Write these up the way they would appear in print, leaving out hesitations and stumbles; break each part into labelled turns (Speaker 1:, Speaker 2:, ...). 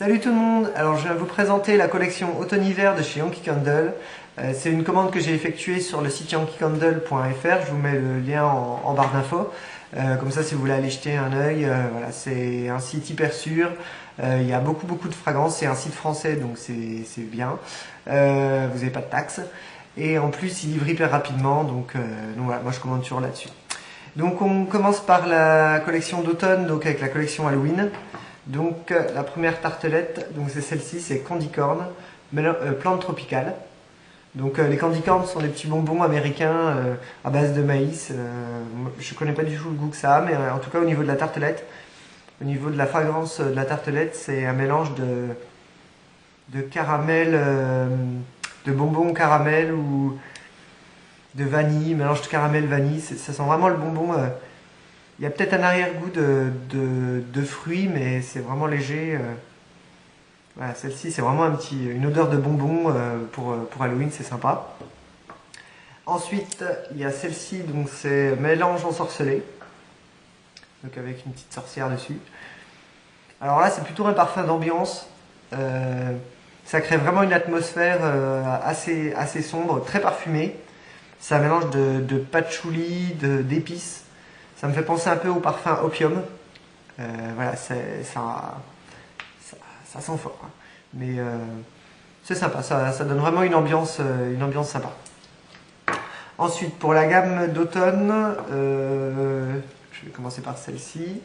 Speaker 1: Salut tout le monde, alors je viens vous présenter la collection automne-hiver de chez Yankee Candle. C'est une commande que j'ai effectuée sur le site yankeecandle.fr, je vous mets le lien en barre d'infos. Comme ça si vous voulez aller jeter un œil, voilà, c'est un site hyper sûr, il y a beaucoup de fragrances, c'est un site français donc c'est bien, vous n'avez pas de taxes. Et en plus il livre hyper rapidement, donc voilà, moi je commande toujours là-dessus. Donc on commence par la collection d'automne, donc avec la collection Halloween. Donc la première tartelette, donc c'est celle-ci, c'est Candy Corn, plante tropicale. Donc les candy corn sont des petits bonbons américains à base de maïs. Je connais pas du tout le goût que ça a, mais en tout cas au niveau de la tartelette, au niveau de la fragrance de la tartelette, c'est un mélange de caramel, de bonbons caramel ou de vanille, mélange de caramel vanille. Ça sent vraiment le bonbon. Il y a peut-être un arrière-goût de fruits, mais c'est vraiment léger. Voilà, celle-ci, c'est vraiment une odeur de bonbon pour Halloween, c'est sympa. Ensuite, il y a celle-ci, donc c'est mélange ensorcelé, donc avec une petite sorcière dessus. Alors là, c'est plutôt un parfum d'ambiance. Ça crée vraiment une atmosphère assez sombre, très parfumée. C'est un mélange de patchouli, d'épices. Ça me fait penser un peu au parfum Opium. Voilà, ça sent fort. Hein. Mais c'est sympa, ça donne vraiment une ambiance sympa. Ensuite, pour la gamme d'automne, je vais commencer par celle-ci.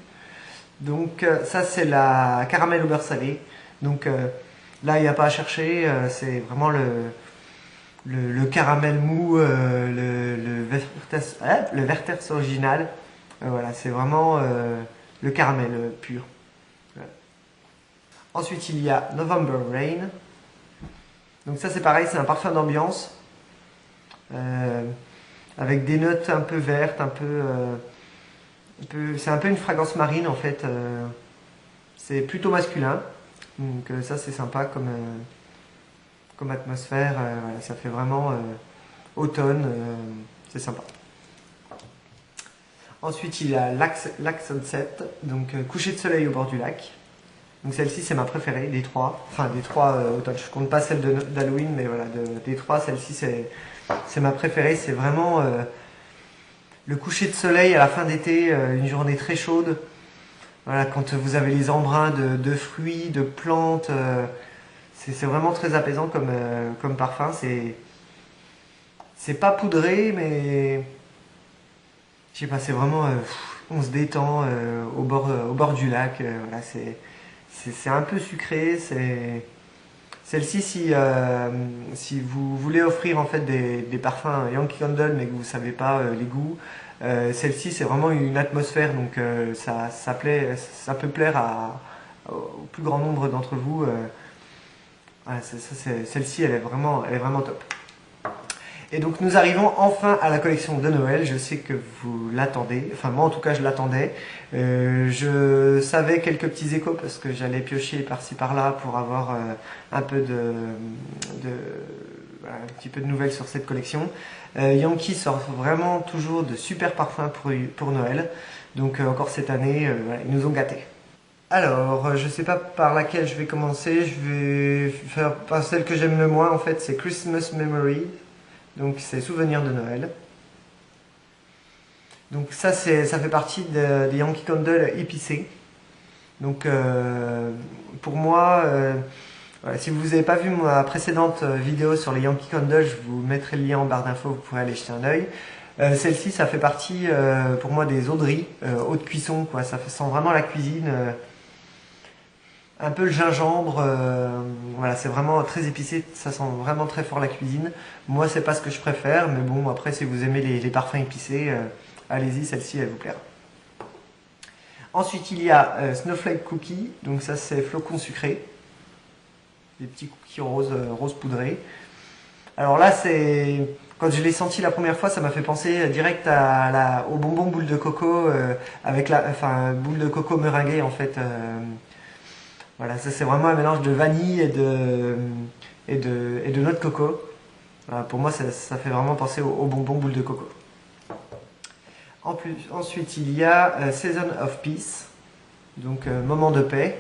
Speaker 1: Donc ça, c'est la caramel au beurre salé. Donc là, il n'y a pas à chercher. C'est vraiment le caramel mou, le Werther's original. Voilà, c'est vraiment le caramel pur. Voilà. Ensuite, il y a November Rain. Donc ça, c'est pareil, c'est un parfum d'ambiance. Avec des notes un peu vertes, c'est un peu une fragrance marine en fait. C'est plutôt masculin. Donc ça, c'est sympa comme atmosphère. Voilà, ça fait vraiment automne. C'est sympa. Ensuite, il y a Lac Sunset, donc coucher de soleil au bord du lac. Donc celle-ci, c'est ma préférée des trois. Enfin, des trois automne. Je compte pas celle d'Halloween, mais voilà, des trois, celle-ci, c'est ma préférée. C'est vraiment le coucher de soleil à la fin d'été, une journée très chaude. Voilà, quand vous avez les embruns de fruits, de plantes, c'est vraiment très apaisant comme parfum. C'est pas poudré, mais je sais pas, c'est vraiment, on se détend au bord du lac. Voilà, c'est un peu sucré. Celle-ci, si vous voulez offrir en fait des parfums Yankee Candle, mais que vous savez pas les goûts, celle-ci c'est vraiment une atmosphère, donc ça peut plaire au plus grand nombre d'entre vous. Voilà, celle-ci, elle est vraiment top. Et donc nous arrivons enfin à la collection de Noël. Je sais que vous l'attendez, enfin moi en tout cas je l'attendais. Je savais quelques petits échos parce que j'allais piocher par-ci par-là pour avoir un petit peu de nouvelles sur cette collection. Yankee sort vraiment toujours de super parfums pour Noël. Donc encore cette année, voilà, ils nous ont gâtés. Alors, je sais pas par laquelle je vais commencer. Je vais faire par celle que j'aime le moins en fait, c'est Christmas Memory. Donc c'est Souvenirs de Noël. Donc ça fait partie des Yankee Candle épicés. Donc pour moi, voilà, si vous n'avez pas vu ma précédente vidéo sur les Yankee Candle, je vous mettrai le lien en barre d'infos, vous pourrez aller jeter un œil. Celle-ci, ça fait partie pour moi des eaux de riz, eau de cuisson, quoi. Ça sent vraiment la cuisine. Un peu le gingembre, voilà, c'est vraiment très épicé, ça sent vraiment très fort la cuisine. Moi, c'est pas ce que je préfère, mais bon, après, si vous aimez les parfums épicés, allez-y, celle-ci, elle vous plaira. Ensuite, il y a Snowflake Cookie, donc ça, c'est flocons sucrés, des petits cookies rose poudrés. Alors là, quand je l'ai senti la première fois, ça m'a fait penser direct au bonbon boule de coco, boule de coco meringuée en fait. Voilà, ça c'est vraiment un mélange de vanille et de noix de coco. Voilà, pour moi, ça fait vraiment penser au bonbon boule de coco. Ensuite, il y a Season of Peace, donc moment de paix.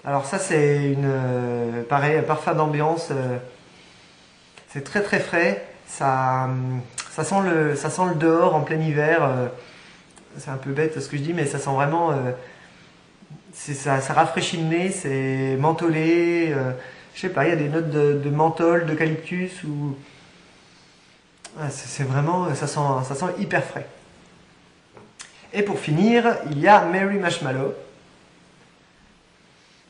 Speaker 1: Alors ça c'est pareil, un parfum d'ambiance, c'est très très frais, ça sent le dehors en plein hiver, c'est un peu bête ce que je dis, mais ça sent vraiment, ça rafraîchit le nez, c'est mentholé, je sais pas, il y a des notes de menthol, d'eucalyptus, ou c'est vraiment, ça sent hyper frais. Et pour finir, il y a Mary Marshmallow.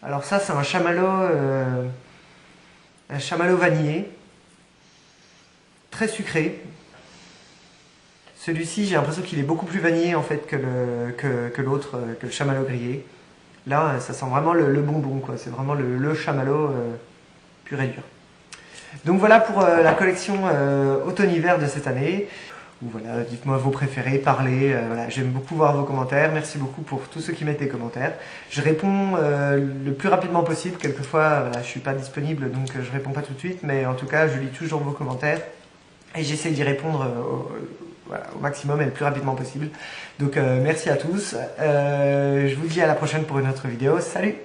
Speaker 1: Alors ça c'est un chamallow vanillé, très sucré. Celui-ci j'ai l'impression qu'il est beaucoup plus vanillé en fait que l'autre, que le chamallow grillé. Là ça sent vraiment le bonbon quoi, c'est vraiment le chamallow pur et dur. Donc voilà pour la collection automne-hiver de cette année. Voilà, dites-moi vos préférés, parlez, voilà, j'aime beaucoup voir vos commentaires, merci beaucoup pour tous ceux qui mettent des commentaires. Je réponds le plus rapidement possible, quelquefois voilà, je suis pas disponible donc je réponds pas tout de suite, mais en tout cas je lis toujours vos commentaires et j'essaie d'y répondre au maximum et le plus rapidement possible. Donc merci à tous, je vous dis à la prochaine pour une autre vidéo, salut!